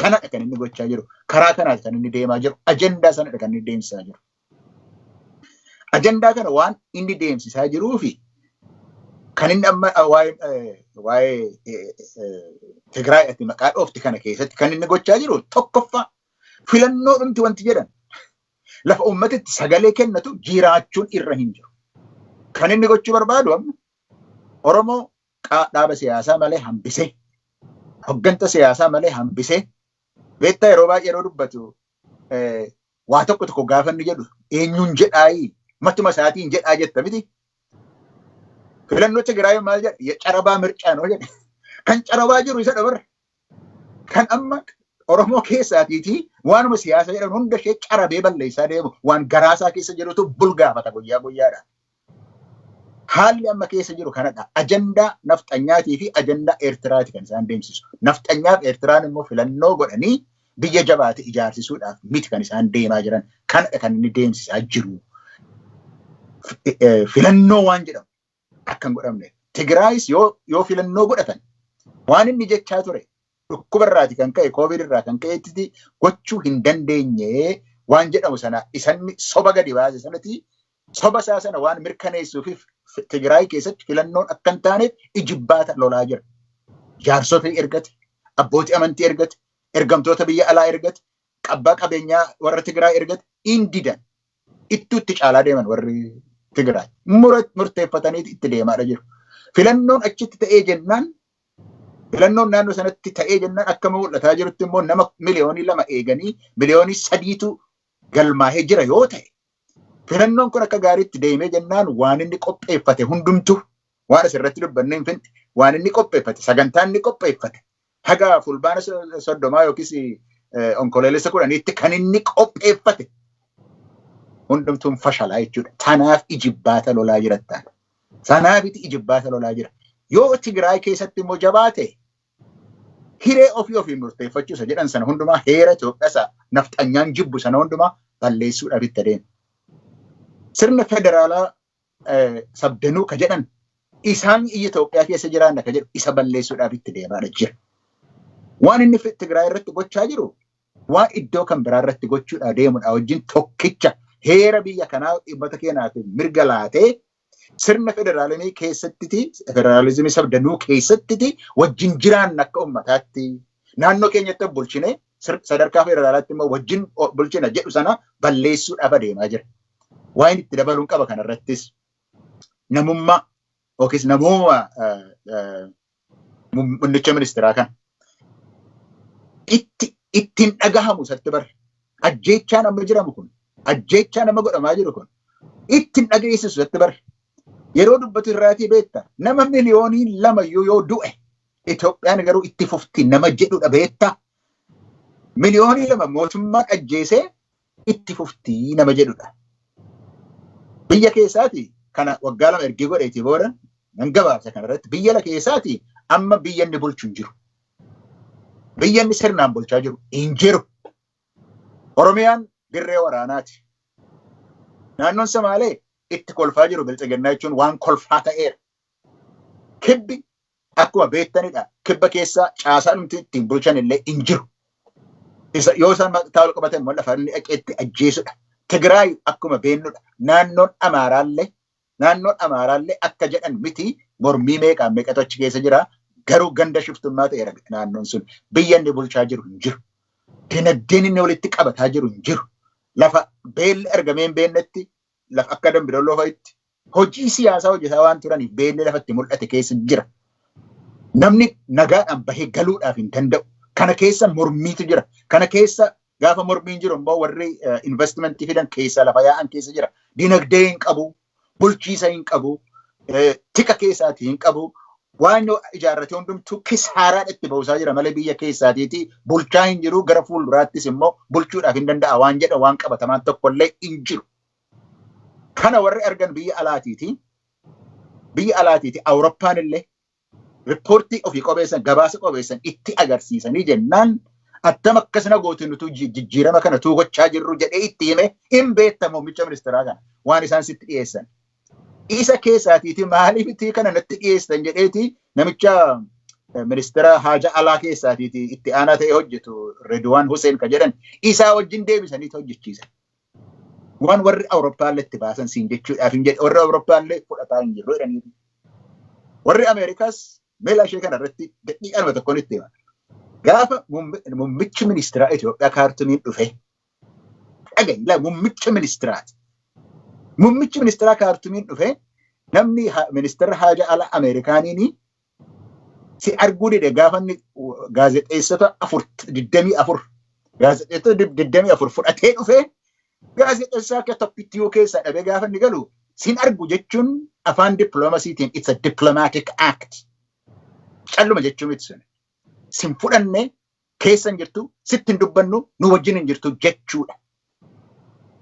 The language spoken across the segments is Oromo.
Kanadha kan inni gochaa jiru. Karaa kanaati kan inni deemaa jiru. Ajandaa sanadha kan inni deemsisaa jiru. Ajandaa kana waan inni deemsisaa jiruu fi kan inni amma waa'ee Tigraayitti maqaa dhoofti kana keessatti kan inni gochaa jiru tokkoffaa filannoo dhumti wanti jedhan lafa uummatatti sagalee kennatu jiraachuun irra hin jiru. Kan inni gochuu barbaadu amma Oromoo dhaaba siyaasaa malee hambisee hogganta siyaasaa malee hambisee beektaa yeroo baay'ee yeroo dubbatu waa tokko gaafa inni jedhu eenyuun jedhaayi matuma isaatiin jedhaa jetta miti. Filannoo Tigraay maal jedha carabaa mircaanoo jedhe kan carabaa jiru isa dabarra kan amma Oromoo keessaatiitii waanuma siyaasa jedhan hunda ishee carabee balleessaa deemu waan garaasaa keessa jirutu bulgaafata guyyaa guyyaadha. Haalli amma keessa jiru kanadha. Ajandaa nafxanyaatii fi ajandaa Eertiraati kan isaan deemsisu. Nafxanyaaf Eertiraan immoo filannoo godhanii biyya jabaate ijaarsisuudhaaf miti kan isaan deemaa jiran. Kanadha kan inni deemsisaa jiru. Filannoo waan jedhamu akka hin godhamne. Tigraayis yoo filannoo godhatan waan inni jechaa ture dhukkubarraati kan ka'e COVID irraa kan ka'etti gochuu hin dandeenye waan jedhamu sana isanni soba gadi baase sanatti soba isaa sana waan mirkaneessuuf Tigraay keessatti filannoon akka hin taaneef ijibbaata lolaa jira. Jaarsota ergate, abbootii amantii ergate, ergamtoota biyya alaa ergate, qabbaa qabeenyaa warra Tigraay ergate, indidan itti caalaa deeman warri Tigraay. Murteeffatanii itti deemaadha jiru. Filannoon achitti ta'ee jennaan, filannoon naannoo sanatti ta'ee jennaan akkama mul'ataa jirutti immoo nama miliyoonii 2 eeganii miliyoonii 3tu galmaahee jira yoo ta'e. Filannoon kun akka gaariitti deemee jennaan waan inni qopheeffate hundumtu waan asirratti dubbanne hin finne waan inni qopheeffate sagantaan inni qopheeffate haga fulbaana 30 yookiis onkoleessa 10tti kan inni qopheeffate hundumtuun fashalaa jechuudha. Tanaaf ijibbaata lolaa jirattaan. Sanaafiti ijibbaata lolaa jira. Yoo Tigraay keessatti immoo jabaate hiree ofii murteeffachuu isa jedhan sana hundumaa heera Itoophiyaa nafxanyaan jibbu sana hundumaa balleessuudhaaf itti adeema. Sirna federaalaa sabdanuu ka jedhan isaan iyya Itoophiyaa keessa jiraanna ka jedhu isa balleessuudhaaf itti deemaadha jira. Waan inni Tigraay irratti gochaa jiru waan iddoo kan biraa irratti gochuudhaaf deemudha wajjin tokkicha heera biyya kanaa dhibbata keenyaatiif mirga laatee sirna federaalii keessatti federaalizimii sabdanuu keessatti wajjin jiraanna akka ummataatti naannoo keenyatti bulchine sadarkaa federaalaatti immoo wajjin bulchina jedhu sana balleessuudhaaf adeemaa jira. Waan itti dabaluun qaba kanarrattis namummaa yookiis namummaa muummicha ministeeraa kan ittiin dhagahamu isatti bara ajjeechaan amma jiramu kun ajjeechaan amma godhamaa jiru kun ittiin dhageessisu isatti bara yeroo dubbatu irraatii beekta nama miliyoonii 2 yoo du'e Itoophiyaan garuu itti fufti nama jedhudha beekta miliyoonii 2 mootummaan ajjeesee itti fufti nama jedhudha. Biyya keessaati kana waggaa 2 ergi godheeti booda nan gabaabsa kanarratti biyya keessaati amma biyya inni bulchu hin jiru. Biyya inni sirnaan bulchaa jiru hin jiru. Oromiyaan dirree waraanaati. Naannoon Somaalee itti kolfaa jiru bilchaginnaa jechuun waan kolfaa ta'eera. Kibbi akkuma beektanidha. Kibba keessaa caasaa dhumti ittiin bulchan illee hin jiru. Yoo isaan taa'u qabatan immoo lafa inni dhaqeetti ajjeesudha. Tigraay akkuma beennudha. Naannoon Amaaraallee akka jedhan miti mormii meeqatu achi keessa jira. Garuu ganda shiftummaa ta'eera naannoon sun. Biyya inni bulchaa jiru hin jiru. Dinagdeen inni walitti qabataa jiru hin jiru. Lafa beelli argamee hin beennetti lafa akka Dambidolloo fa'itti hojii siyaasaa hojjetaa waan turaniif beelli lafatti mul'ate keessa jira. Namni nagaadhaan bahee galuudhaaf hin danda'u. Kana keessa mormiitu jira. Kana keessa gaafa mormiin jiru immoo warri investimentii fidan keessa lafa yaa'an keessa jira. Dinagdee hin qabu, bulchiisa hin qabu, tika keessaatii hin qabu. Waan ijaarrate hundumtuu kisaaraa itti ba'uusaa jira malee biyya keessaatiiti bulchaa hin jiru gara fuulduraattis immoo bulchuudhaaf hin danda'a waan jedha waan qabatamaan tokkollee hin jiru. Kana warri argan biyya alaatiiti Awurooppaan illee riippoortii ofii qobeessan gabaasa qobeessan itti agarsiisanii jennaan attam akkasina gootiin nutu jijjiirama kana tuu gochaa jirru jedhee itti hime hin beektamu muummicha ministeeraa kana waan isaan sitti dhiyeessan. Isa keessaatiiti maaliif itti kana natti dhiyeessan jedheeti namicha ministeera Haja Alaa keessaatiiti itti aanaa ta'e hojjetu Redwaan Hussein ka jedhan isaa wajjin deebisanii hojjechiisan. Waan warri Awurooppaallee itti baasan siin jechuudhaaf hin jedhe warri Awurooppaallee fudhataa hin jirru jedhanii. Warri Ameerikaas meela ishee kanarratti daqiiqaa tokkoon itti hima. Gaafa muummichi ministeera Itoophiyaa kaartumiin dhufe dhaga'i muummichi ministeeraati. Muummichi ministeera kaartumiin dhufe namni ministeera Haja Alaa Ameerikaaniini si arguu dide gaafa inni gaazexeessota 24 gaazexeessota 24 fudhatee dhufe gaazexeessaa akka tokkittii keessa dhabe gaafa inni galu sin argu jechuun afaan diploomasiitiin it's a diplomatic act. Calluma jechuun miti sun. Sin fudhanne keessan jirtu sittin dubbannu nu wajjin hin jirtu jechuudha.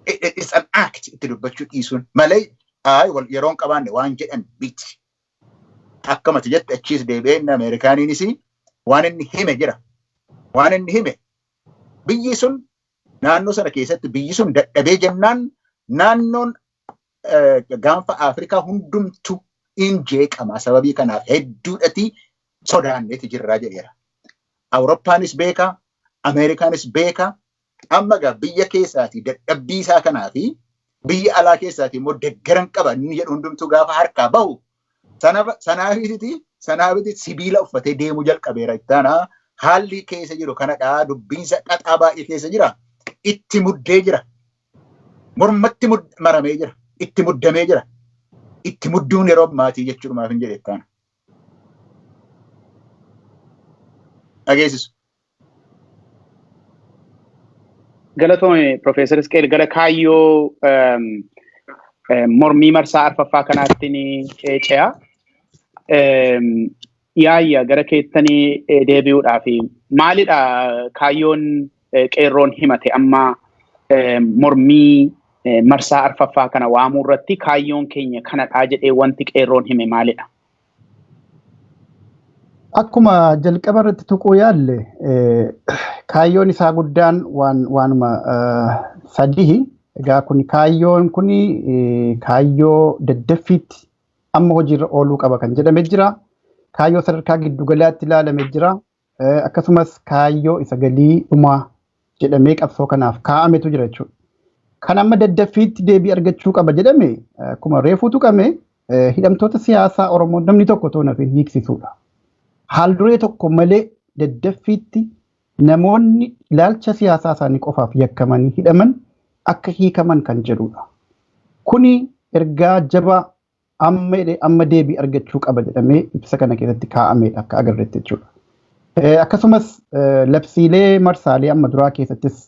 It's an act itti dubbachuu dhiisuun malee yeroon qabaanne waan jedhan biti. Akkamatti jette achiis deebi'een Ameerikaaniinis waan inni hime jira. Waan inni hime biyyi sun naannoo sana keessatti biyyi sun dadhabee jennaan naannoon gaanfa Afrikaa hundumtu in jeeqama sababii kanaaf hedduudhati sodaanneeti jirraa jedheera. Awurooppaanis beeka, Ameerikaanis beeka, amma gaa biyya keessaati dadhabbii isaa kanaafi biyya alaa keessaati immoo deggeran qaba inni jedhu hundumtuu gaafa harkaa bahu sanaafiti sibiila uffatee deemuu jalqabeera ittaana haalli keessa jiru kanadhaa dubbiinsa xaxaa baay'ee keessa jira. Itti muddee jira. Mormatti maramee jira. Itti muddamee jira. Itti mudduun yeroo maatii jechuudhumaaf hin jedhe ittaana. Dhageessisu. Galatoome Profeesar Isqeel gara kaayyoo mormii marsaa arfaffaa kanaatti ni ce'a. Yaayya gara keettanii deebi'uudhaaf maalidha kaayyoon qeerroon himate amma mormii marsaa arfaffaa kana waamuu irratti kaayyoon keenya kanadha jedhee wanti qeerroon hime maalidha? Akkuma jalqaba irratti tuquu yaalle kaayyoon isaa guddaan waanuma sadii. Egaa kun kaayyoon kun kaayyoo daddaffiitti amma hojiirra ooluu qaba kan jedhame jira. Kaayyoo sadarkaa giddu galaatti ilaalame jira. Akkasumas kaayyoo isa galii dhumaa jedhamee qabsoo kanaaf kaa'ametu jira jechuudha. Kan amma daddaffiitti deebii argachuu qaba jedhame akkuma reefuu tuqame hidhamtoota siyaasaa Oromoo namni tokko toona fi hiiksisuudha. Haal duree tokko malee daddaffiitti namoonni ilaalcha siyaasaa isaanii qofaaf yakkamanii hidhaman akka hiikaman kan jedhudha. Kuni ergaa jabaa amma deebii argachuu qaba jedhamee ibsa kana keessatti kaa'ameedha akka agarreetti jechuudha. Akkasumas labsiilee marsaalee amma duraa keessattis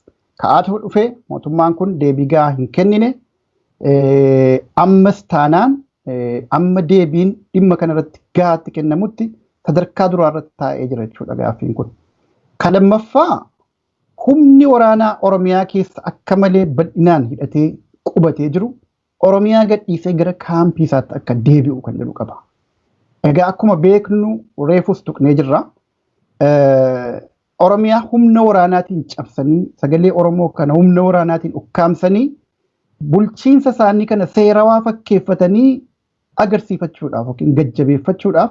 ka'aatu dhufe mootummaan kun deebii gahaa hin kennine ammas taanaan amma deebiin dhimma kanarratti gahaatti kennamutti sadarkaa duraa irratti taa'ee jira jechuudha gaaffiin kun. Kan lammaffaa humni waraanaa Oromiyaa keessa akka malee bal'inaan hidhatee qubatee jiru Oromiyaa gadhiisee gara kaampii isaatti akka deebi'u kan jedhu qaba. Egaa akkuma beeknu reefus tuqnee jirra. Oromiyaa humna waraanaatiin cabsanii sagalee Oromoo kana humna waraanaatiin ukkaamsanii bulchiinsa isaanii kana seerawaa fakkeeffatanii agarsiifachuudhaaf yookiin gajjabeeffachuudhaaf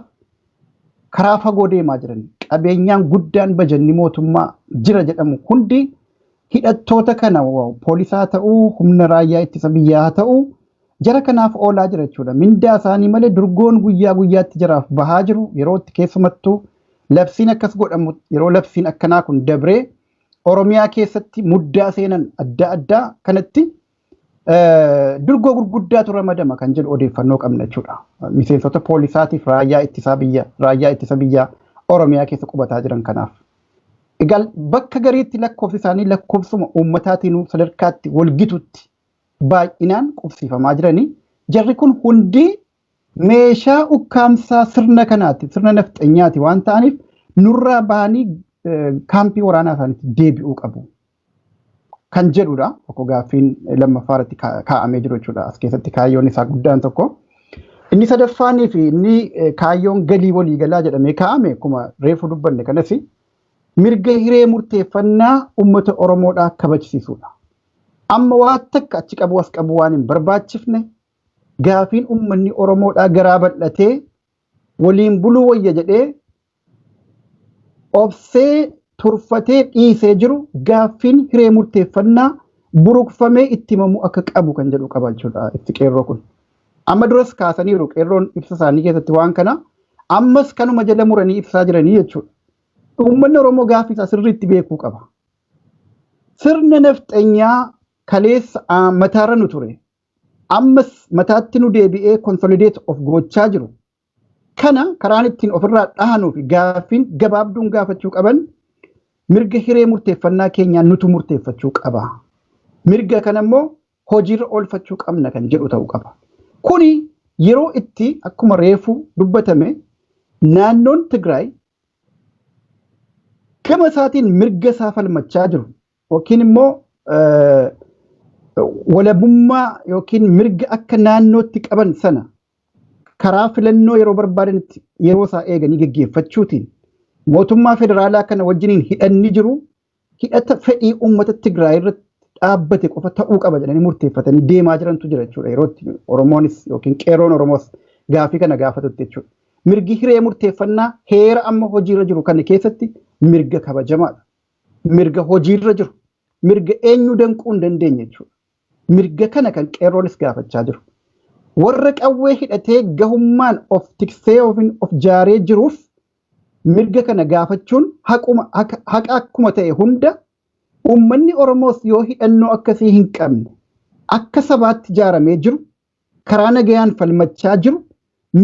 karaa fagoo deemaa jiran qabeenyaan guddaan bajanni mootummaa jira jedhamu hundi hidhattoota kana poolisaa ta'uu humna raayyaa ittisa biyyaa ta'uu jara kanaaf oolaa jira jechuudha. Mindaa isaanii malee durgoon guyyaa guyyaatti jaraaf bahaa jiru yeroo itti keessumattuu labsiin akkas godhamu yeroo labsiin akkanaa kun dabree Oromiyaa keessatti muddaa seenan adda addaa kanatti durgoo gurguddaatu ramadama kan jedhu odeeffannoo qabna jechuudha. Miseensota poolisaatiif raayyaa ittisa biyyaa Oromiyaa keessa qubataa jiran kanaaf. Egaa bakka gariitti lakkoofsi isaanii lakkoofsuma uummataatiin sadarkaatti walgitutti baay'inaan qubsiifamaa jiranii jarri kun hundi meeshaa ukkaamsaa sirna kanaatti sirna nafxanyaati waan ta'aniif nurraa bahanii kaampii waraanaa isaaniitti deebi'uu qabu. Kan jedhudha tokko gaaffiin lammaffaa irratti kaa'amee jiru jechuudha. As keessatti kaayyoon isaa guddaan tokko. Inni sadaffaanii fi inni kaayyoon galii waliigalaa jedhamee kaa'ame akkuma reefu dubbanne kanas mirga hiree murteeffannaa uummata Oromoodhaa kabajsiisuudha. Amma waan takka achi qabu as qabu waan hin barbaachifne gaafiin uummanni Oromoodhaa garaa bal'atee waliin buluu wayya jedhee obsee turfatee dhiisee jiru gaaffiin hiree murteeffannaa buruqfamee itti himamu akka qabu kan jedhu qabaachuudha itti qeerroo kun. Amma duras kaasaniiru qeerroon ibsa isaanii keessatti waan kana ammas kanuma jala muranii ibsaa jiranii jechuudha. Uummanni Oromoo gaaffii isaa sirriitti beekuu qaba. Sirna nafxanyaa kaleessa mataarra nu ture. Ammas mataatti nu deebi'ee konsolideet of gochaa jiru. Kana karaan ittiin ofirraa dhahanuu fi gaaffiin gabaabduun gaafachuu qaban mirga hiree murteeffannaa keenyaan nutu murteeffachuu qaba. Mirga kana immoo hojiirra oolfachuu qabna kan jedhu ta'uu qaba. Kuni yeroo itti akkuma reefu dubbatame naannoon Tigraay gama isaatiin mirga isaa falmachaa jiru yookiin immoo walabummaa yookiin mirga akka naannootti qaban sana karaa filannoo yeroo barbaadanitti yeroo isaa eeganii gaggeeffachuutiin mootummaa federaalaa kana wajjiniin hidhanni jiru hidhata fedhii uummata Tigraay irratti dhaabbate qofa ta'uu qaba jedhanii murteeffatanii deemaa jirantu jira jechuudha. Yerootti Oromoonis yookiin qeerroon Oromoos gaaffii kana gaafatutti jechuudha. Mirgi hiree murteeffannaa heera amma hojiirra jiru kana keessatti mirga kabajamaadha. Mirga hojiirra jiru. Mirga eenyu danquu hin dandeenye jechuudha. Mirga kana kan qeerroonis gaafachaa jiru. Warra qawwee hidhatee gahummaan of tiksee yookiin of jaaree jiruuf mirga kana gaafachuun haqa akkuma ta'e hunda uummanni Oromoos yoo hidhannoo akkasii hin qabne akka sabaatti ijaaramee jiru karaa nagayaan falmachaa jiru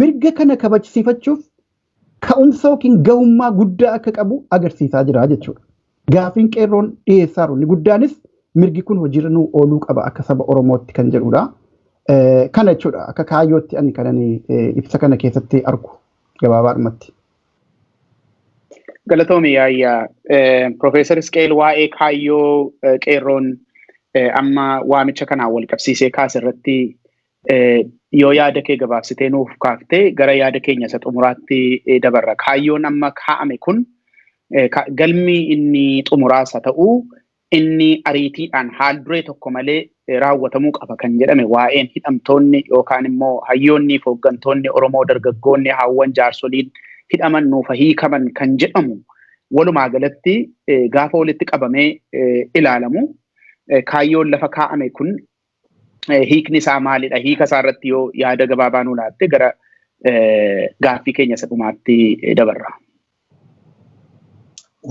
mirga kana kabajsiifachuuf ka'umsa yookiin gahummaa guddaa akka qabu agarsiisaa jira jechuudha. Gaaffiin qeerroon dhiyeessaa jiru guddaanis mirgi kun hojiirra nuu ooluu qaba akka saba Oromootti kan jedhudha. Kana jechuudha akka kaayyootti ani kanani ibsa kana keessatti argu gabaabaadhumatti. Galatoomii yaayyaa Profeesar Isqeel waa'ee kaayyoo qeerroon amma waamicha kanaan wal qabsiisee kaase irratti yoo yaada kee gabaabsitee nuuf kaaftee gara yaada keenya isa xumuraatti dabarra. Kaayyoon amma kaa'ame kun galmi inni xumuraasa ta'uu inni ariitiidhaan haal duree tokko malee raawwatamuu qaba kan jedhame waa'een hidhamtoonni yookaan immoo hayyoonni fi hooggantoonni Oromoo dargaggoonni haawwan jaarsoliin hidhaman nuuf hiikaman kan jedhamu walumaa galatti gaafa walitti qabamee ilaalamu kaayyoon lafa kaa'ame kun hiikni isaa maalidha? Hiika isaa irratti yoo yaada gabaabaa nuu laatte gara gaaffii keenya isa dhumaatti dabarra.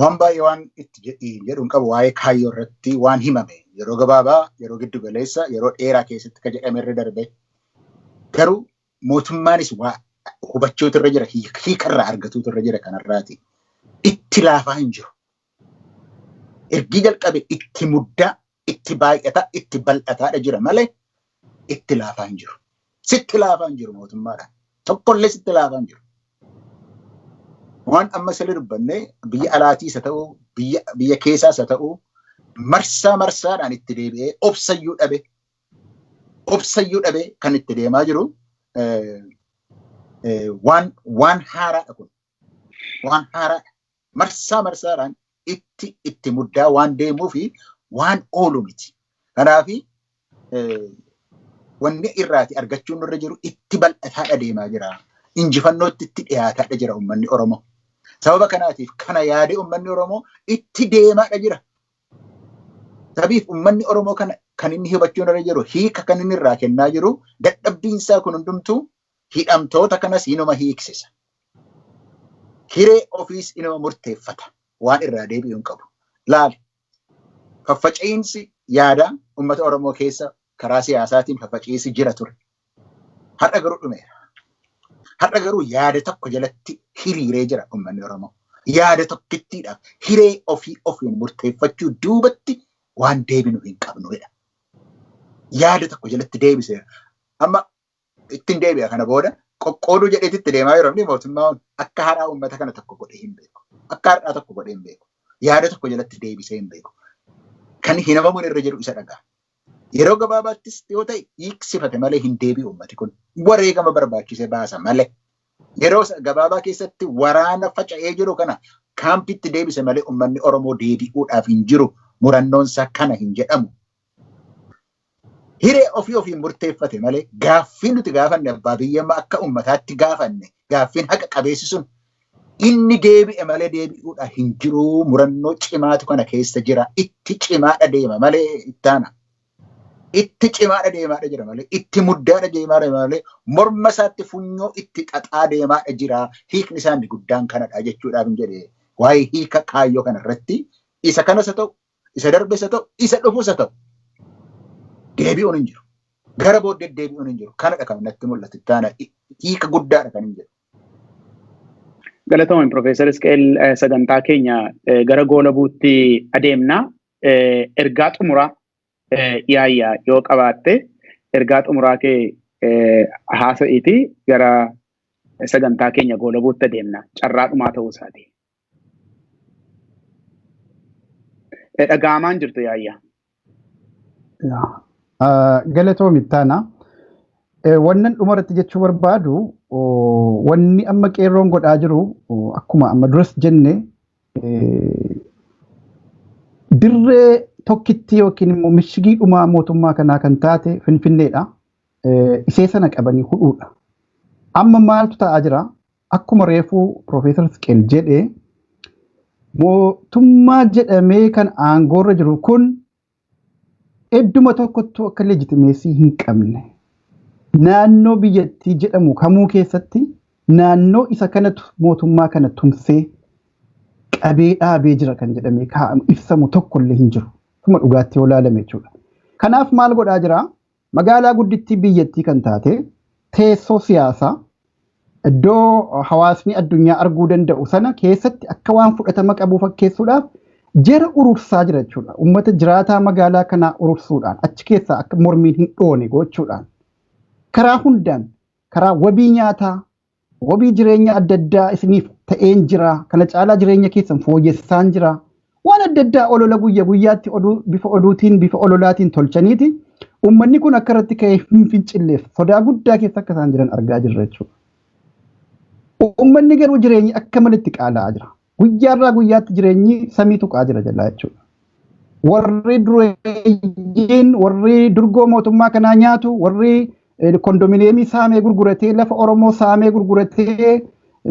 Waan baay'ee waan itti jedhuun qabu waa'ee kaayyoo irratti waan himame yeroo gabaabaa, yeroo giddu galeessa, yeroo dheeraa keessatti kan jedhame irra darbe garuu mootummaanis waa hubachuutu irra jira, hiikarraa argatuutu irra jira kanarraati. Itti laafaa hin jiru. Ergi jalqabe itti muddaa, itti baay'ataa, itti bal'ataadha jira malee itti laafaa hin jiru. Sitti laafaa hin jiru mootummaadhaan. Tokkollee sitti laafaa hin jiru. Waan amma sirrii dubbanne biyya alaatiis haa ta'uu, biyya keessaas haa ta'uu, marsaadhaan itti deebi'ee obsayyuu dhabe kan itti deemaa jiru. Waan haaraadha kun. Waan haaraadha. Marsaadhaan itti muddaa waan deemuu fi waan oolu miti. Kanaaf wanni irraati argachuun irra jiru itti bal'ataadha deemaa jira. Injifannootti itti dhiyaataadha jira uummanni Oromoo. Sababa kanaatiif kana yaadee uummanni Oromoo itti deemaadha jira. Sababiif uummanni Oromoo kana kan inni hubachuun irra jiru hiika kan inni irraa kennaa jiru dadhabbiinsaa kun hundumtuu hidhamtoota kanas inuma hiiksisa. Hiree ofiis inuma murteeffata. Waan irraa deebi'uun qabu. Laali. Faffaca'iinsi yaadaa uummata Oromoo keessa karaa siyaasaatiin faffaca'iinsi jira ture. Har'a garuu dhumeera. Har'a garuu yaada tokko jalatti hiriiree jira uummanni Oromoo. Yaada tokkittiidhaaf hiree ofiin murteeffachuu duubatti waan deebinu hin qabnudha. Yaada tokko jalatti deebiseera. Amma ittiin deebi'a kana booda qoqqooduu jedheetitti deemaa yeroo inni mootummaan akka haadhaa uummata kana tokko godhee hin beeku. Akka haadhaa tokko godhee hin beeku. Yaada tokko jalatti deebisee hin beeku. Kan hinamamuun irra jiru isa dhagaa. Yeroo gabaabaattis yoo ta'e hiiksifate malee hin deebi'u uummati kun. Wareegama barbaachise baasa malee. Yeroo gabaabaa keessatti waraana faca'ee jiru kana kaampitti deebise malee uummanni Oromoo deebi'uudhaaf hin jiru. Murannoonsaa kana hin jedhamu. Hiree ofiin murteeffate malee gaaffiin nuti gaafanne abbaa biyyammaa akka uummataatti gaafanne gaaffiin haqa qabeessi sun inni deebi'e malee deebi'uudha hin jiru. Murannoo cimaatu kana keessa jira. Itti cimaadha deema malee ittaana. Itti cimaadha deemaadha jira malee itti muddaadha deemaadha malee morma isaatti funyoo itti xaxaa deemaadha jira. Hiikni isaa inni guddaan kanadha jechuudhaaf hin jedhe. Waa'ee hiika kaayyoo kanarratti isa kanas haa ta'u, isa darbes haa ta'u, isa dhufus haa ta'u deebi'uun hin jiru. Gara booddee deebi'uun hin jiru. Kanadha kan natti mul'atu ittaana. Hiika guddaadha kan hin jedhu. Galatoomni Profeesar Isqeel sagantaa keenya gara goolabuutti adeemna. Ergaa xumuraa yaayyaa yoo qabaatte ergaa xumuraa kee haasa'iiti gara sagantaa keenya goolabuutti adeemna. Carraa dhumaa ta'uu isaati. Dhaga'amaan jirtu yaayyaa. Galatoomi ittaana. Wannan dhumarratti jechuu barbaadu wanni amma qeerroon godhaa jiru akkuma amma duras jenne dirree tokkitti yookiin immoo mishigii dhumaa mootummaa kanaa kan taate Finfinneedha. Isee sana qabanii hudhuudha. Amma maaltu ta'aa jira? Akkuma reefuu Profeesar Isqeel jedhee mootummaa jedhamee kan aangoorra jiru kun idduma tokkottuu akka leejitimeesii hin qabne. Naannoo biyyattii jedhamu kamuu keessatti naannoo isa kanatu mootummaa kana tumsee qabee dhaabee jira kan jedhamee kaa'amu ibsamu tokkollee hin jiru. Kuma dhugaatti yoo ilaalame jechuudha. Kanaaf maal godhaa jira? Magaalaa guddittii biyyattii kan taate teessoo siyaasaa iddoo hawaasni addunyaa arguu danda'u sana keessatti akka waan fudhatama qabu fakkeessuudhaaf jara urursaa jira jechuudha. Uummata jiraataa magaalaa kanaa urursuudhaan achi keessaa akka mormiin hin dhoone gochuudhaan. Karaa hundaan karaa wabii nyaataa, wabii jireenya adda addaa isiniif ta'een jira. Kana caalaa jireenya keessan fooyyessaan jira. Waan adda addaa olola guyyaa guyyaatti bifa oduutiin bifa ololaatiin tolchaniiti. Uummanni kun akka irratti ka'ee hin fincilleef sodaa guddaa keessa akka isaan jiran argaa jirra jechuudha. Uummanni garuu jireenyi akka malitti qaala'aa jira. Guyyaarraa guyyaatti jireenyi samii tuqaa jira jalaa jechuudha. Warri dureeyyiin, warri durgoo mootummaa kanaa nyaatu, warri kondominiyeemii saamee gurguratee lafa Oromoo saamee gurguratee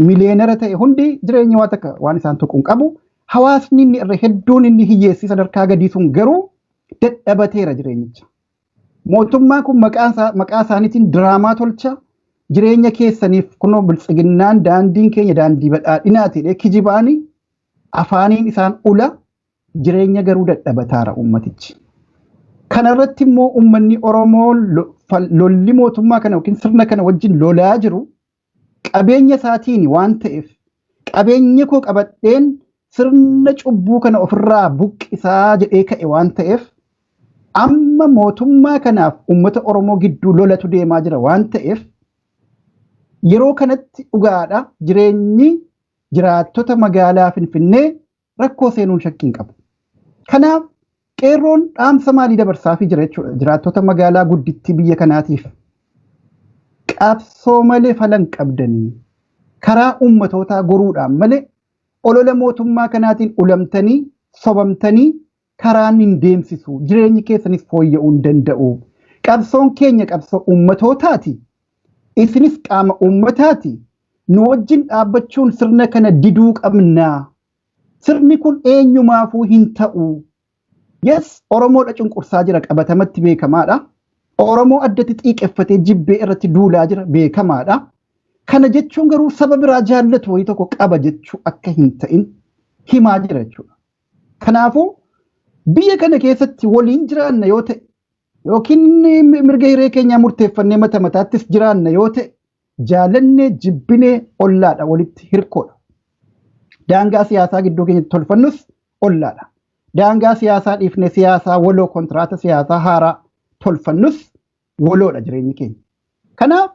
miliyeenera ta'e hundi jireenya waan takka waan isaan tuquun qabu. Hawaasni inni irra hedduun inni hiyyeessii sadarkaa gadii sun garuu dadhabateera jireenyicha. Mootummaan kun maqaa isaaniitiin diraamaa tolcha. Jireenya keessaniif kunoo biltsiginnaan daandiin keenya daandii badhaadhinaati kijibaanii afaaniin isaan ula jireenya garuu dadhabataara uummatichi. Kanarratti immoo uummanni Oromoo lolli mootummaa kana yookiin sirna kana wajjin lolaa jiru qabeenya isaatiin waan ta'eef qabeenya koo qabadheen sirna cubbuu kana ofirraa buqqisaa jedhee ka'e waan ta'eef amma mootummaa kanaaf uummata Oromoo gidduu lolatu deemaa jira waan ta'eef yeroo kanatti dhugaadha jireenyi jiraattota magaalaa Finfinnee rakkoo seenuun shakkiin qabu. Kanaaf qeerroon dhaamsa maalii dabarsaafii jira jechuudha jiraattota magaalaa guddittii biyya kanaatiif. Qabsoo malee falan qabdanii karaa uummatootaa goruudhaan malee olola mootummaa kanaatiin ulamtanii sobamtanii karaan hin deemsisu jireenyi keessanis fooyya'uu hin danda'u. Qabsoon keenya qabsoo uummatootaati. Isinis qaama uummataati. Nu wajjin dhaabbachuun sirna kana diduu qabnaa. Sirni kun eenyumaafuu hin ta'u. Yes, Oromoodha cunqursaa jira qabatamatti beekamaadha. Oromoo addatti xiiqeffatee jibbee irratti duulaa jira beekamaadha. Kana jechuun garuu saba biraa jaallatu wayii tokko qaba jechuu akka hin ta'in himaa jira jechuudha. Kanaafuu biyya kana keessatti waliin jiraanna yoo ta'e yookiin mirga hiree keenyaa murteeffannee mata mataattis jiraanna yoo ta'e jaalannee jibbinee ollaadha walitti hirkoodha. Daangaa siyaasaa gidduu keenyatti tolfannus ollaadha. Daangaa siyaasaa dhiifne siyaasaa waloo kontiraataa siyaasaa haaraa tolfannus waloodha jireenyi keenya. Kanaaf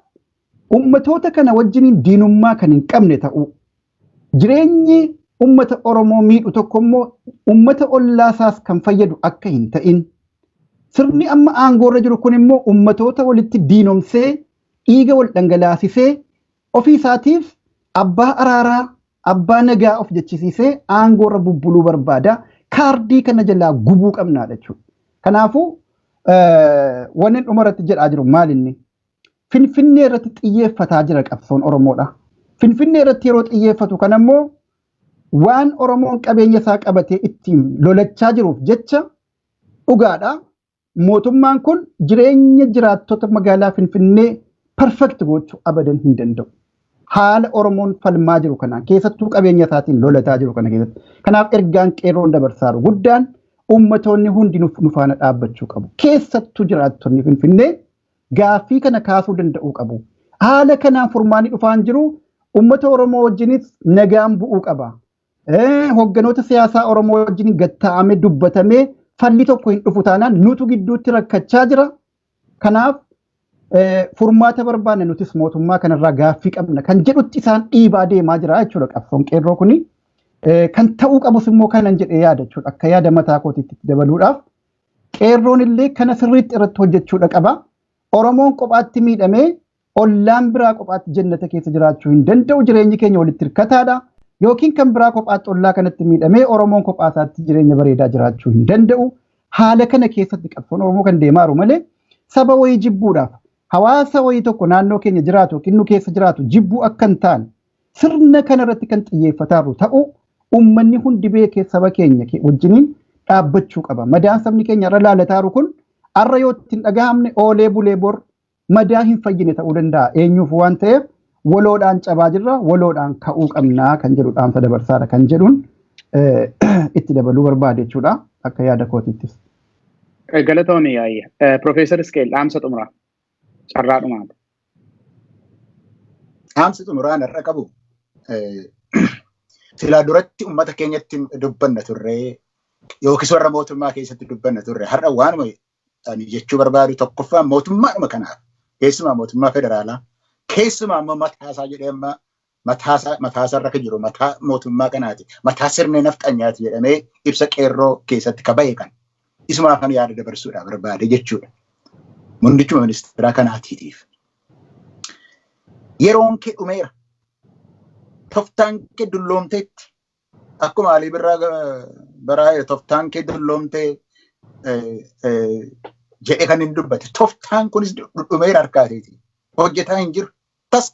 ummatoota kana wajjiniin diinummaa kan hin qabne ta'uu jireenyi ummata Oromoo miidhu tokko immoo ummata ollaasaas kan fayyadu akka hin ta'in sirni amma aangoorra jiru kun immoo ummatoota walitti diinomsee dhiiga wal dhangalaasisee ofii isaatiif abbaa araaraa abbaa nagaa of jechisiisee aangoorra bubbuluu barbaada. Kaardii kana jalaa gubuu qabnaadha jechuudha. Kanaafuu wanni dhumarratti jedhaa jiru maalinni Finfinnee irratti xiyyeeffataa jira qabsoon Oromoodha. Finfinnee irratti yeroo xiyyeeffatu kanammoo waan Oromoon qabeenya isaa qabatee ittiin lolachaa jiruuf jecha dhugaadha. Mootummaan kun jireenya jiraattota magaalaa Finfinnee perfect gochuu abadan hin danda'u. Haala Oromoon falmaa jiru kanaan keessattuu qabeenya isaatiin lolataa jiru kana keessatti. Kanaaf ergaan qeerroon dabarsaaru guddaan ummatoonni hundi nu faana dhaabbachuu qabu. Keessattuu jiraattonni Finfinnee gaaffii kana kaasuu danda'uu qabu. Haala kanaan furmaanii dhufaan jiru ummata Oromoo wajjinis nagaan bu'uu qaba. Hogganoota siyaasaa Oromoo wajjin gatta'amee dubbatamee falli tokko hin dhufu taanaan nutu gidduutti rakkachaa jira. Kanaaf furmaata barbaanne nutis mootummaa kanarraa gaaffii qabna kan jedhutti isaan dhiibaa deemaa jira jechuudha qabsoon qeerroo kuni. Kan ta'uu qabus immoo kanan jedhee yaada jechuudha akka yaada mataa kootiitti dabaluudhaaf. Qeerroon illee kana sirriitti irratti hojjechuudha qaba. Oromoon kophaatti miidhamee ollaan biraa kophaatti jannata keessa jiraachuu hin danda'u. Jireenyi keenya walitti hirkataadha. Yookiin kan biraa kophaatti ollaa kanatti miidhamee Oromoon kophaasaatti jireenya bareedaa jiraachuu hin danda'u. Haala kana keessatti qabsoon Oromoo kan deemaaru malee saba wayii jibbuudhaaf hawaasa wayii tokko naannoo keenya jiraatu yookiin nu keessa jiraatu jibbuu akka hin taane sirna kanarratti kan xiyyeeffataarru ta'u uummanni hundi beekee saba keenya wajjiniin dhaabbachuu qaba. Madaan sabni keenya irra laalataaru kun har'a yoo ittiin dhagahamne oolee bulee bor madaa hin fayyine ta'uu danda'a. Eenyuuf waan ta'eef waloodhaan cabaa jirra waloodhaan ka'uu qabnaa kan jedhu dhaamsa dabarsaadha kan jedhuun itti dabaluu barbaade jechuudha akka yaada kootiittis. Galatoomii yaayya. Profeesar Iskeel dhaamsa xumuraa carraa dhumaati. Dhaamsi xumuraan har'a qabu silaa duratti uummata keenyatti dubbanna turre yookiis warra mootummaa keessatti dubbanna turre har'a waanuma ani jechuu barbaadu tokkoffaan mootummaadhuma kanaaf keessumaa mootummaa federaalaa keessumaa immoo mataasaa jedhee amma mataasaarra kan jiru mataa mootummaa kanaati mataa sirna nafxanyaati jedhamee ibsa qeerroo keessatti kabaye kan isumaaf kan yaada dabarsuudhaaf barbaade jechuudha. Mundichuma ministeeraa kanaatiitiif. Yeroon kee dhumeera. Toftaan kee dulloomteetti. Akkuma alii biraa toftaan kee dulloomtee jedhe kan hin dubbate. Toftaan kunis dhumeera harkaateeti. Hojjetaa hin jiru. Tas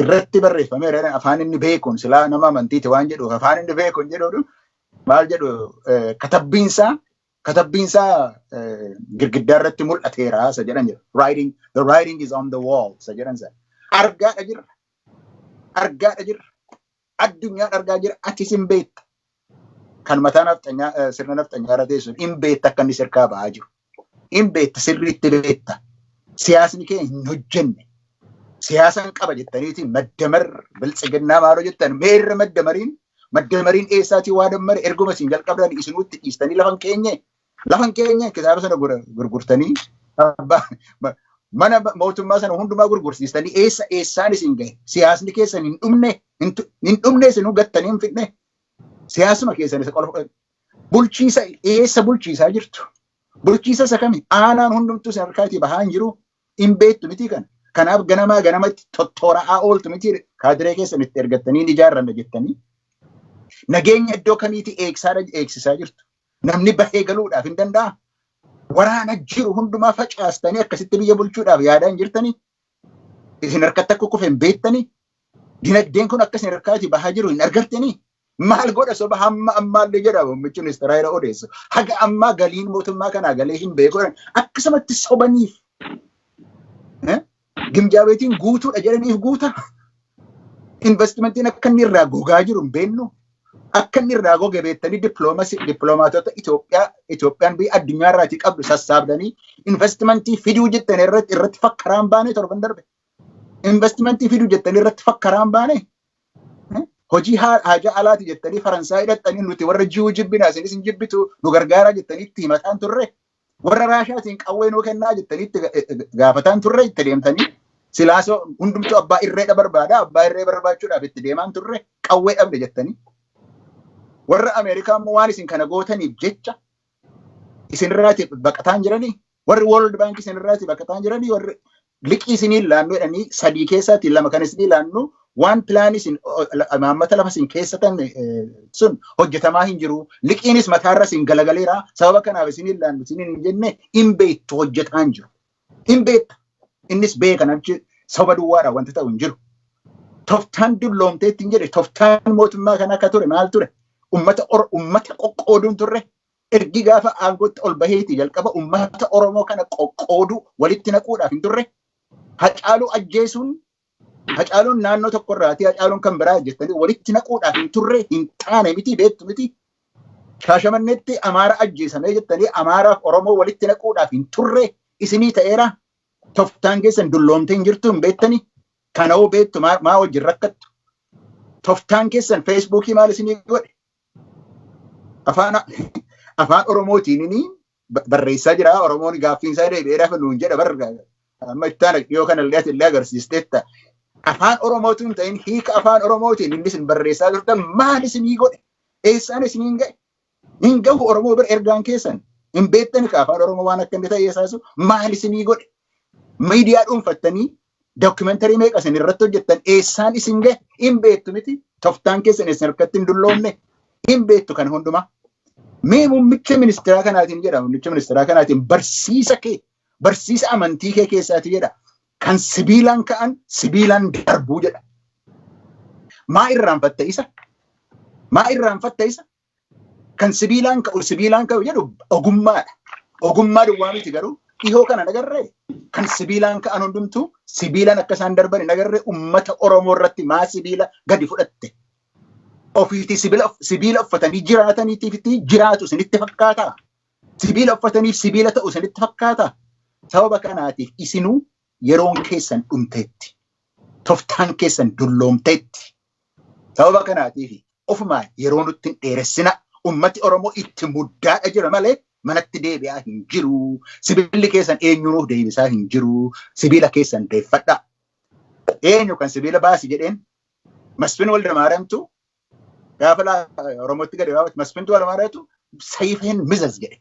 irratti barreeffameera afaan inni beekuun silaa nama amantiiti waan jedhuuf afaan inni beekuun jedhuudhu maal jedhu katabbiinsaa girgiddaa irratti mul'ateera isa jedhan jedhu. The writing is on the wall isa jedhan isa. Argaadha jirra. Addunyaan argaa jira atis hin beekta. Kan mataa nafxanyaa sirna nafxanyaa irra teessuun hin beekta akka inni sirkaa ba'aa jiru. Hin beekta sirriitti beekta. Siyaasni kee hin hojjenne. Siyaasan qaba jettaniiti maddamar biltsiginnaa maaloo jettan meerra maddamariin eessaatii waa dammare erguma isin jalqabdan isinuutti dhiistanii lafan keenya kitaaba sana gurgurtanii mana mootummaa sana hundumaa gurgursiistanii eessaan isin gahe siyaasni keessan hin dhumne isinuu gattanii hin fidne siyaasuma keessan isa qola bulchiisa eessa bulchiisaa jirtu bulchiisa isa kami aanaan hundumtuu isin harkaatii bahaa hin jiru hin beektu miti kana. Kanaaf ganamatti tottora'aa ooltu miti kaadiree keessan itti ergattanii ijaarranna jettanii nageenya iddoo kamiiti eegsisaa jirtu. Namni bahee galuudhaaf hin danda'a. Waraana jiru hundumaa facaastanii akkasitti biyya bulchuudhaaf yaadaa hin jirtanii. Isin harkatti akka kufe hin beektanii. Dinagdeen kun akka isin harkaatii bahaa jiru hin argartanii. Maal godha soba hamma ammaallee jedha muummichi ministeeraa yeroo odeessu. Haga ammaa galiin mootummaa kanaa galee hin beeku akkasumatti sobaniif. Gimjaabeetiin guutuudha jedhaniif guuta. Investimentiin akka inni irraa gogaa jiru hin beennu. Akka inni irraa goge beektanii dippiloomaatota Itoophiyaan biyya addunyaa irraatii qabdu sassaabdanii investimentii fiduu jettan irratti fakkaraan baane torban darbe. Investimentii fiduu jettanii irratti fakkaraan baane. Hojii haja alaati jettanii Faransaay hidhattanii nuti warra ji'uu jibbinaa isinis hin jibbitu nu gargaaraa jettanii itti himataan turre. Warra Raashaatiin qawwee nuu kennaa jettanii itti gaafataan turre itti deemtanii silaasoo hundumtuu abbaa irreedha barbaada abbaa irree barbaachuudhaaf itti deemaan turre qawwee dhabde jettanii. Warra Ameerikaa immoo waan isin kana gootaniif jecha isinirraati baqataan jiranii warri World Bank isinirraati baqataan jiranii warri liqii isinii laannoo jedhanii sadii keessaatiin lama kan isinii laannoo waan pilaanii isin maammata lafa isin keessatan sun hojjetamaa hin jiru. Liqiinis mataarra isin galagaleera sababa kanaaf isinii laannu isiniin hin jenne hin beektu hojjetaa hin jiru. Hin beekta. Innis beekan achi saba duwwaadha wanti ta'u hin jiru. Toftaan dulloomteetti hin jedhe toftaan mootummaa kana akka ture maal ture? Ummata qoqqooduun turre. Ergi gaafa aangootti ol baheeti jalqaba ummata Oromoo kana qoqqooduu walitti naquudhaaf hin turre. Hacaaluu ajjeesuun Hacaaluun naannoo tokkorraati Hacaaluun kan biraa jettanii walitti naquudhaaf hin turre hin taane miti beektu miti. Shaashamanneetti Amaara ajjeesamee jettanii Amaaraaf Oromoo walitti naquudhaaf hin turre isinii ta'eera. Toftaan keessan dulloomtee hin jirtu hin beektanii. Kana'oo beektu maa wajjin rakkattu. Toftaan keessan feesbuukii maal isinii godhe? Afaan Oromootiin barreessaa jira. Oromoon gaaffiinsaa deebi'eedhaaf nuun jedha barga. Amma ittaan dhiyoo kana illee agarsiisteetta. Afaan Oromootiin ta'in hiika afaan Oromootiin inni isin barreessaa jirtan maal isinii godhe? Eessaan isiniin ga'e? Hin gahu Oromoo bira ergaan keessan. Hin beektani ka afaan Oromoo waan akka inni ta'e eessaasu maal isinii godhe? Miidiyaa dhuunfattanii dookumentarii meeqa isin irratti hojjettan eessaan isin ga'e? Hin beektu miti. Toftaan keessan isin harkatti hin dulloomne. Hin beektu kan hundumaa. Mee muummicha ministeeraa kanaatiin jedha. Muummicha ministeeraa kanaatiin barsiisa amantii kee keessaati jedha. Kan sibiilaan ka'an sibiilaan darbuu jedha. Maa irraanfatta isa? Maa irraanfatta isa? Kan sibiilaan ka'u jedhu ogummaadha. Ogummaa duwwaa miti garuu dhihoo kana nagarree. Kan sibiilaan ka'an hundumtuu sibiilaan akka isaan darban nagarree uummata Oromoo irratti maa sibiila gadi fudhatte. Ofiitii sibiila uffatanii jiraataniitiif jiraatu isinitti fakkaata. Sibiila uffataniif sibiila ta'u isinitti fakkaata. Sababa kanaatiif isinuu yeroon keessan dhumteetti. Toftaan keessan dulloomteetti. Sababa kanaatiif ofumaan yeroo nutti hin dheeressina. Ummati Oromoo itti muddaadha jira malee manatti deebi'aa hin jiru. Sibiilli keessan eenyunuuf deebisaa hin jiru. Sibiila keessan deeffadha. Eenyu kan sibiila baasi jedheen Masfin Waldamaariyaamtu gaafa Oromootti gadi baafatu Masfin Waldamaariyaamtu sayifeen mizas jedhe.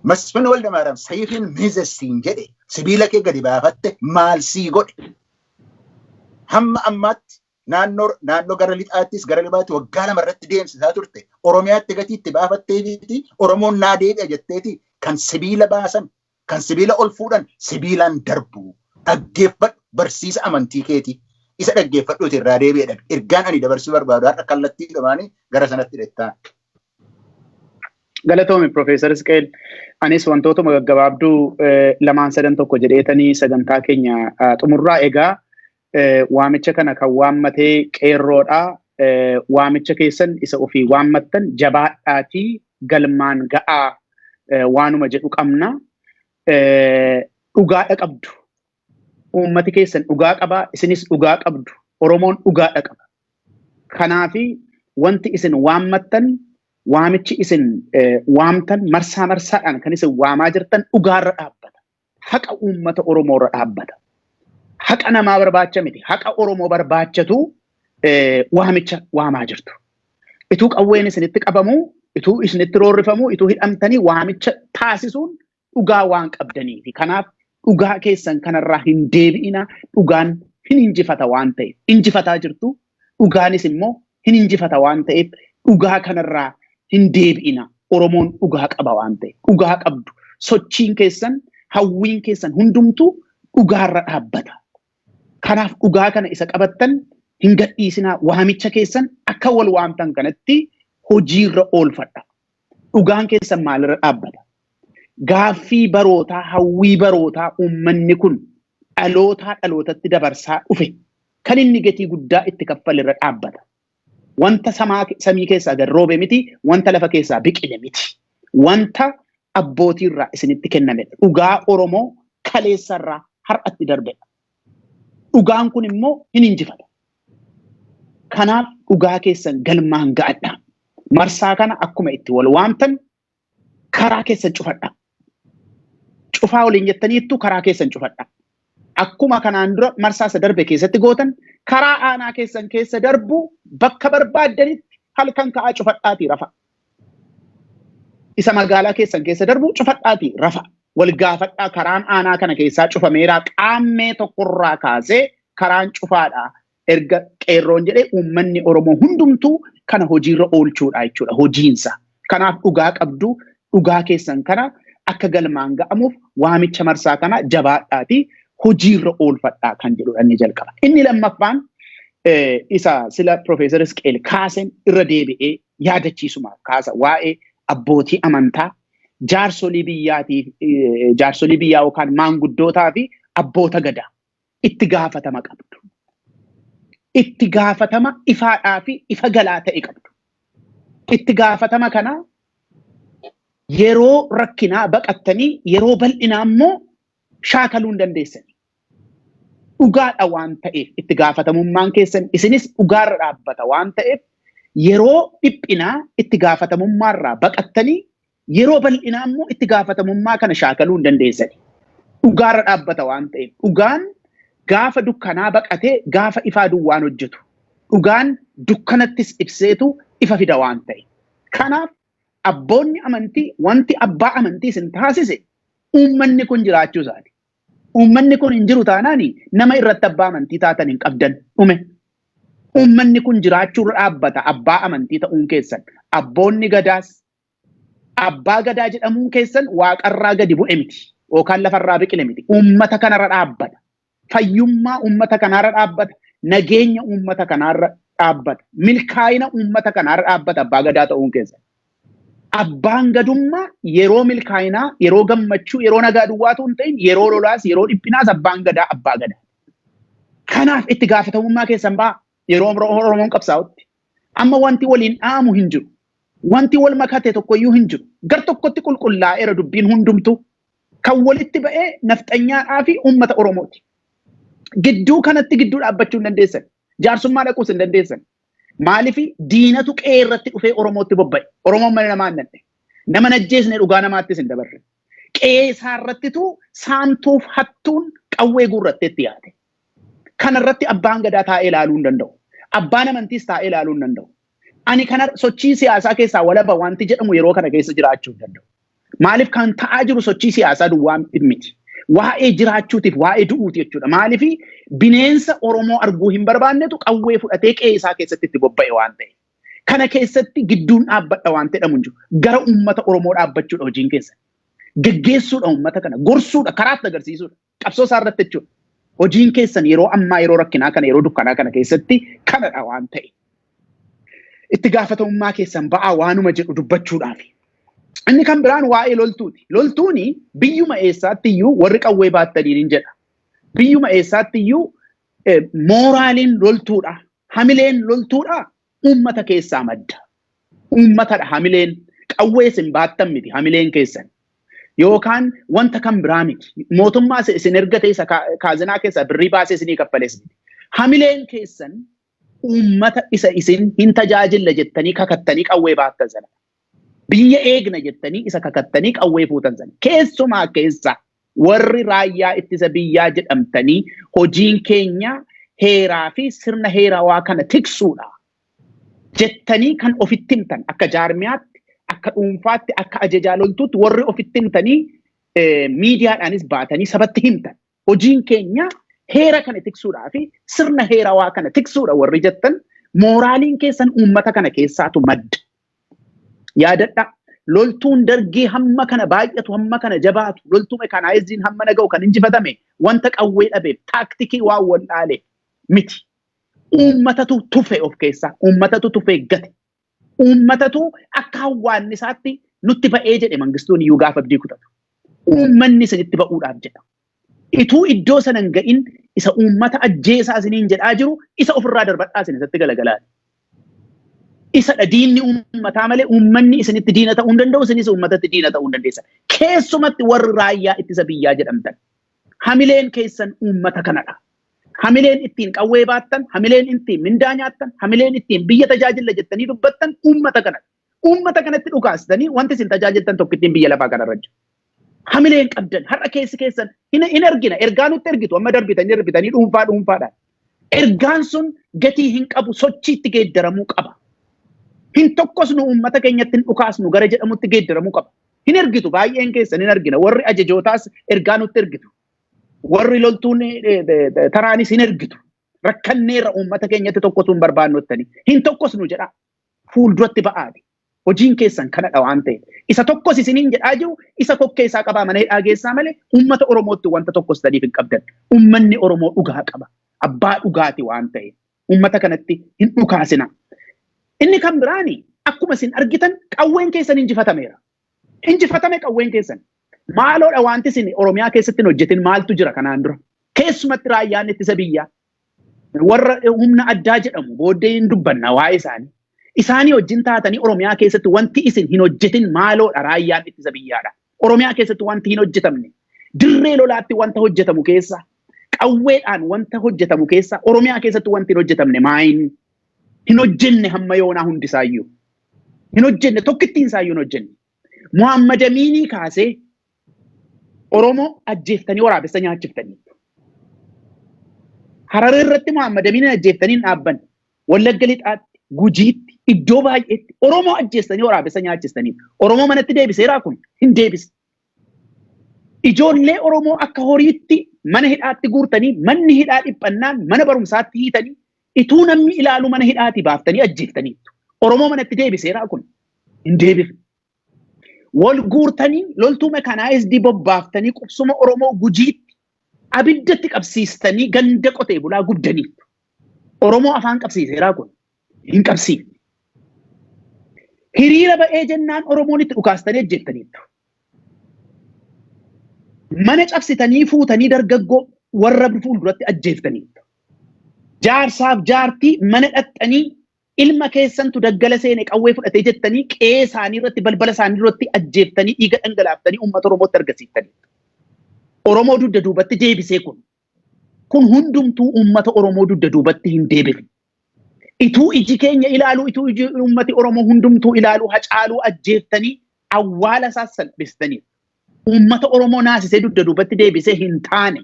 Masfin Waldamaariyaam sayifeen mizasiin jedhe sibiila kee gadi baafatte maal sii godhe? Hamma ammaatti naannoo gara lixaattis gara libaatti waggaa lama irratti deemsisaa turte. Oromiyaatti gatiitti baafatteefi Oromoon naa deebi'a jetteeti kan sibiila baasan kan sibiila ol fuudhan sibiilaan darbu. Dhaggeeffadhu barsiisa amantii keeti. Isa dhaggeeffadhuuti irraa deebi'edha. Ergaan ani dabarsuu barbaadu har'a kallattii dhumaanii gara sanatti hidhettaa. Galatoomi Profeesar Isqeel. Anis wantoota gaggabaabduu lamaan sadan tokko jedheetanii sagantaa keenya xumurraa egaa waamicha kana kan waammatee qeerroodha. Waamicha keessan isa ofii waammattan jabaadhaatii galmaan ga'aa waanuma jedhu qabna. Dhugaadha qabdu. Uummati keessan dhugaa qabaa, isinis dhugaa qabdu. Oromoon dhugaadha qaba. Kanaafi wanti isin waammattan, waamichi isin waamtan marsaadhaan kan isin waamaa jirtan dhugaarra dhaabbata. Haqa uummata Oromoorra dhaabbata. Haqa namaa barbaacha miti. Haqa Oromoo barbaachatu waamicha waamaa jirtu. Ituu qawween isinitti qabamu, ituu isinitti roorrifamu, ituu hidhamtanii waamicha taasisuun dhugaa waan qabdaniifi. Kanaaf dhugaa keessan kanarraa hin deebi'ina. Dhugaan hin injifata waan ta'eef. Injifataa jirtu. Dhugaanis immoo hin injifata waan ta'eef dhugaa kanarraa hin deebi'ina. Oromoon dhugaa qaba waan ta'eef. Dhugaa qabdu. Sochiin keessan, hawwiin keessan hundumtuu dhugaarra dhaabbata. Kanaaf dhugaa kana isa qabattan hin gadhiisinaa. Waamicha keessan akka wal waamtan kanatti hojiirra oolfadha. Dhugaan keessan maalirra dhaabbata? Gaaffii barootaa, hawwii barootaa uummanni kun dhalootatti dabarsaa dhufe kan inni gatii guddaa itti kaffalirra dhaabbata. Wanta samii keessaa gad roobe miti, wanta lafa keessaa biqile miti. Wanta abbootiirraa isinitti kennamedha. Dhugaa Oromoo kaleessarraa har'atti darbedha. Dhugaan kun immoo hin injifata. Kanaaf dhugaa keessan galmaan ga'adha. Marsaa kana akkuma itti wal waamtan karaa keessan cufadha. Cufaa waliin jettaniittu karaa keessan cufadha. Akkuma kanaan dura marsaa isa darbe keessatti gootan karaa aanaa keessan keessa darbu bakka barbaaddanitti halkan ka'aa cufadhaatii rafa. Isa magaalaa keessan keessa darbu cufadhaatii rafa. Wal gaafadhaa karaan aanaa kana keessaa cufameeraa qaammee tokkorraa kaasee karaan cufaadhaa. Erga qeerroon jedhee uummanni Oromoo hundumtuu kana hojiirra oolchuudha jechuudha hojiinsa. Kanaaf dhugaa qabdu. Dhugaa keessan kana akka galmaan ga'amuuf waamicha marsaa kana jabaadhaatii hojiirra oolfadhaa kan jedhudha inni jalqaba. Inni lammaffaan isa sila Profeesar Isqeel kaasen irra deebi'ee yaadachiisumaaf kaasa waa'ee abbootii amantaa jaarsolii biyyaa yookaan maanguddootaa fi abboota gadaa itti gaafatama qabdu. Itti gaafatama ifaadhaa fi ifa galaa ta'e qabdu. Itti gaafatama kana yeroo rakkinaa baqattanii yeroo bal'inaa immoo shaakaluu hin dandeessani. Dhugaadha waan ta'eef itti gaafatamummaan keessan isinis dhugaarra dhaabbata waan ta'eef yeroo dhiphinaa itti gaafatamummaarraa baqattanii yeroo bal'inaa immoo itti gaafatamummaa kana shaakaluu hin dandeessani. Dhugaarra dhaabbata waan ta'eef dhugaan gaafa dukkanaa baqatee gaafa ifaa duwwaan hojjetu. Dhugaan dukkanattis ibseetu ifa fida waan ta'e. Kanaaf abboonni amantii wanti abbaa amantii isin taasise uummanni kun jiraachuu isaati. Uummanni kun hin jiru taanaani nama irratti abbaa amantii taatan hin qabdan dhume. Uummanni kun jiraachuurra dhaabbata abbaa amantii ta'uun keessan. Abboonni gadaas abbaa gadaa jedhamuun keessan waaqarraa gadi bu'e miti yookaan lafarraa biqile miti. Uummata kanarra dhaabbata. Fayyummaa uummata kanaarra dhaabbata. Nageenya uummata kanaarra dhaabbata. Milkaa'ina uummata kanaarra dhaabbata abbaa gadaa ta'uun keessan. Abbaan gadummaa yeroo milkaa'inaa, yeroo gammachuu, yeroo nagaa duwwaatu hin ta'in, yeroo lolaas, yeroo dhiphinaas abbaan gadaa abbaa gadaa. Kanaaf itti gaafatamummaa keessan ba'a yeroo Oromoon qabsaa'utti. Amma wanti waliin dhaamu hin jiru. Wanti wal makate tokkoyyuu hin jiru. Gar tokkotti qulqullaa'eera dubbiin hundumtu. Kan walitti ba'ee nafxanyaadhaa fi uummata Oromooti. Gidduu kanatti gidduu dhaabbachuu hin dandeessan. Jaarsummaa dhaquus hin dandeessan. Maaliif diinatu qe'ee irratti dhufee Oromootti bobba'e. Oromoon mana namaa hin nanne. Nama najjeesne dhugaa namaattis hin dabarre. Qe'ee isaa irrattitu saamtuuf hattuun qawwee guurratteetti yaade. Kanarratti abbaan gadaa taa'ee ilaaluu hin danda'u. Abbaan amantiis taa'ee ilaaluu hin danda'u. Ani kana sochii siyaasaa keessaa walaba wanti jedhamu yeroo kana keessa jiraachuu hin danda'u. Maaliif kan ta'aa jiru sochii siyaasaa duwwaa miti. Waa'ee jiraachuutiif waa'ee du'uuti jechuudha. Maaliif bineensa Oromoo arguu hin barbaannetu qawwee fudhatee qe'ee isaa keessatti itti bobba'e waan ta'e. Kana keessatti gidduun dhaabbadha waan jedhamu hin jiru. Gara uummata Oromoo dhaabbachuudha hojiin keessan. Geggeessuudha uummata kana. Gorsuudha karaatti agarsiisuudha. Qabsoo isaa irratti jechuudha. Hojiin keessan yeroo ammaa yeroo rakkinaa kana yeroo dukkanaa kana keessatti kanadha waan ta'e. Itti gaafatamummaa keessan ba'aa waanuma jedhu dubbachuudhaaf. Inni kan biraan waa'ee loltuuti. Loltuuni biyyuma eessaatti iyyuu warri qawwee baattaniin hin jedha. Biyyuma eessaatti iyyuu mooraaliin loltuudha. Hamileen loltuudha. Uummata keessaa madda. Uummatadha hamileen. Qawwee isin baattan miti hamileen keessan. Yookaan wanta kan biraa miti. Mootummaa isin ergate isa kaazinaa keessaa birrii baasee isinii kaffalees miti. Hamileen keessan uummata isa isin hin tajaajilla jettanii kakattanii qawwee baattan sana. Biyya eegna jettanii isa kakattanii qawwee fuutan sana. Keessumaa keessa warri raayyaa ittisa biyyaa jedhamtanii hojiin keenya heeraa fi sirna heerawaa kana tiksuudha. Jettanii kan ofitti himtan akka jaarmiyaatti, akka dhuunfaatti, akka ajajaa loltuutti warri ofitti himtanii miidiyaadhaanis baatanii sabatti himtan. Hojiin keenya heera kana tiksuudhaa fi sirna heerawaa kana tiksuudha warri jettan mooraaliin keessan uummata kana keessaatu madda. Yaadadha loltuun dargii hamma kana baay'atu hamma kana jabaatu loltuu mekanaayiziin hamma naga'u kan injifatame wanta qawwee dhabeef taaktikii waan waldhaale miti. Uummatatu tufe of keessaa uummatatu tufe gate uummatatu akka hawwaannisaatti nutti ba'ee jedhe mangistuun iyyuu gaafa abdii kutatu. Uummanni isinitti ba'uudhaaf jedha. Ituu iddoo sana hin ga'in isa uummata ajjeesaa isiniin jedhaa jiru isa ofirraa darbadhaa isin isatti galagalaa. Isa diinni uummataa malee uummanni isinitti diina ta'uu hin danda'u isinis uummatatti diina ta'uu hin dandeessa. Keessumatti warri raayyaa ittisa biyyaa jedhamtan. Hamileen keessan uummata kanadha. Hamileen ittiin qawwee baattan, hamileen ittiin mindaa nyaattan, hamileen ittiin biyya tajaajilla jettanii dubbattan uummata kanadha. Uummata kanatti dhukaastanii wanti isin tajaajiltan tokko ittiin biyya lafaa kanarra jiru. Hamileen qabdan har'a keessan hin argina. Ergaa nutti ergitu amma darbitanii dhuunfaadhaan. Ergaan sun gatii hin qabu sochiitti geeddaramuu qaba. Hin tokkosnu uummata keenyatti hin dhukaasnu gara jedhamutti geeddaramuu qaba. Hin ergitu baay'een keessan hin argina. Warri ajajootaas ergaa nutti ergitu. Warri loltuun taraanis hin ergitu. Rakkanneerra uummata keenyatti tokkotu hin barbaannu jettanii. Hin tokkosnu jedha. Fuulduratti ba'aati. Hojiin keessan kanadha waan ta'e. Isa tokkos isiniin jedhaa jiru isa kokkee isaa qabaa mana hidhaa geessaa malee uummata Oromootti wanta tokkos sadiif hin qabdan. Uummanni Oromoo dhugaa qaba. Abbaa dhugaati waan ta'eef. Uummata kanatti hin dhukaasina. Inni kan biraani akkuma isin argitan qawween keessan injifatameera. Injifatame qawween keessan. Maaloodha wanti isin Oromiyaa keessatti hin hojjetin maaltu jira kanaan dura. Keessumatti raayyaan ittisa biyyaa. Warra humna addaa jedhamu booddee hin dubbanna waa'ee isaanii. Isaanii wajjin taatanii Oromiyaa keessatti wanti isin hin hojjetin maaloodha raayyaan ittisa biyyaadha. Oromiyaa keessatti wanti hin hojjetamne. Dirree lolaatti wanta hojjetamu keessa. Qawweedhaan wanta hojjetamu keessa Oromiyaa keessatti wanti hin hojjetamne maayin. Hin hojjenne hamma yoonaa hundisaayyuu. Hin hojjenne tokkittiin isaayyuu hin hojjenne. Muhammad Aminii kaasee Oromoo ajjeeftanii waraabessa nyaachiftanii. Hararee irratti Muhammad Aminii ajjeeftanii dhaabban. Wallagga lixaatti, Gujiitti, iddoo baay'eetti Oromoo ajjeestanii waraabessa nyaachistanii. Oromoo manatti deebiseeraa kun hin deebise. Ijoollee Oromoo akka horiitti mana hidhaatti guurtanii manni hidhaa dhiphannaan mana barumsaatti hiitanii ituu namni ilaalu mana hidhaatti baaftanii ajjeeftaniitu. Oromoo manatti deebiseeraa kun hin deebifne. Wal guurtanii loltuu mekanaayizidii bobbaaftanii qubsuma Oromoo Gujiitti abiddatti qabsiistanii ganda qotee bulaa gubdaniitu. Oromoo afaan qabsiiseeraa kun hin qabsiifne. Hiriira ba'ee jennaan Oromoon itti dhukaastanii ajjeeftaniitu. Mana cabsitanii fuutanii dargaggoo warra fuulduratti ajjeeftaniitu. Jaarsaaf jaartii mana dhaxxanii ilma keessantu daggala seene qawwee fudhatee jettanii qe'ee isaanii irratti balbala isaanii irratti ajjeeftanii dhiiga dhangalaaftanii uummata Oromootti argisiiftaniitu. Oromoo dugda duubatti deebisee kun hundumtuu uummata Oromoo dugda duubatti hin deebifne. Ituu iji keenya ilaalu ituu iji uummati Oromoo hundumtuu ilaalu hacaaluu ajjeeftanii awwaala isaa salphistanii. Uummata Oromoo naasisee dugda duubatti deebisee hin taane.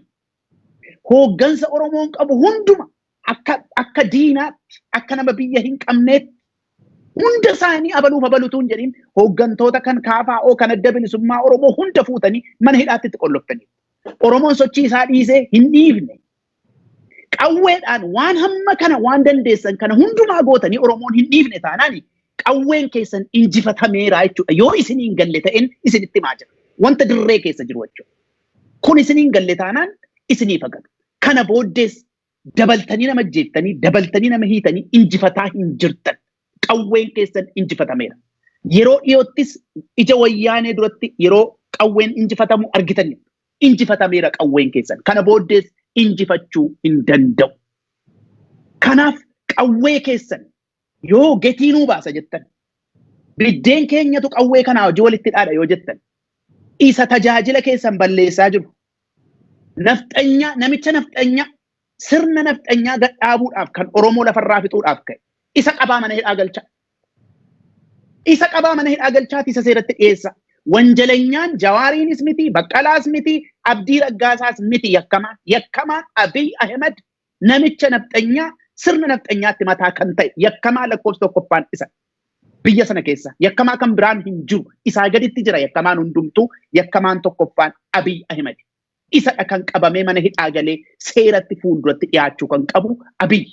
Hooggansa Oromoon qabu hunduma akka diinaatti akka nama biyya hin qabneetti hunda isaanii abaluutuun jedhin hooggantoota kan KFO kan adda bilisummaa Oromoo hunda fuutanii mana hidhaatti itti qolloftanii. Oromoon sochii isaa dhiisee hin dhiifne. Qawweedhaan waan hamma kana waan dandeessan kana hundumaa gootanii Oromoon hin dhiifne taanaan qawween keessan injifatameera jechuudha. Yoo isin hin galle ta'een isinitti himaa jira. Wanta dirree keessa jiru jechuudha. Kun isin hin galle taanaan isiniif agatu. Kana booddees dabaltanii nama ajjeeftanii dabaltanii nama hiitanii injifataa hin jirtan. Qawween keessan injifatameera. Yeroo dhiyoottis ija wayyaanee duratti yeroo qawween injifatamu argitanii. Injifatameera qawween keessan. Kana booddees injifachuu hin danda'u. Kanaaf qawwee keessan yoo gatiinuu baasa jettan biddeen keenyatu qawwee kanaa hojii walitti dhaadha yoo jettan isa tajaajila keessan balleessaa jiru. Namicha nafxanyaa sirna nafxanyaa gadhaabuudhaaf kan Oromoo lafarraa fixuudhaaf ka'e isa qabaa mana hidhaa galchaa. Isa qabaa mana hidhaa galchaati isa seeratti dhiyeessa. Wanjalanyaan Jawaariinis miti, Baqqalaas miti, Abdii Raggaasaas miti yakkamaa. Yakkamaan Abiy Ahmed namicha nafxanyaa sirna nafxanyaatti mataa kan ta'e yakkamaa lakkoofsa tokkoffaan isa. Biyya sana keessa yakkamaa kan biraan hin jiru. Isaa gaditti jira yakkamaan hundumtuu yakkamaan tokkoffaan Abiy Ahmed. Isadha kan qabamee mana hidhaa galee seeratti fuulduratti dhiyaachuu kan qabu Abiy.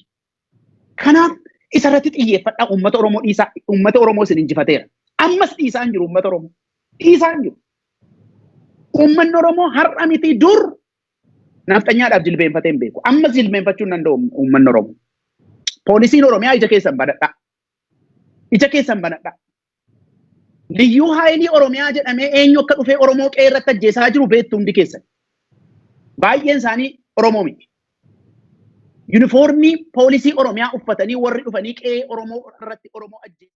Kanaaf isarratti xiyyeeffadhaa uummata Oromoo dhiisaa. Uummata Oromoo isin injifateera. Ammas dhiisaa hin jiru uummata Oromoo. Dhiisaa hin jiru. Uummanni Oromoo har'a miti dur nafxanyaadhaaf jilbeenfatee hin beeku. Ammas jilbeenfachuu hin danda'u uummanni Oromoo. Poolisiin Oromiyaa ija keessan banadhaa. Ija keessan banadhaa. Liyyuu haayilii Oromiyaa jedhamee eenyu akka dhufee Oromoo qe'ee irratti ajjeesaa jiru beektu hundi keessan. Baay'een isaanii Oromoo miti. Yuunifoormii poolisii Oromiyaa uffatanii warri dhufanii qe'ee Oromoo irratti Oromoo ajjeesaa.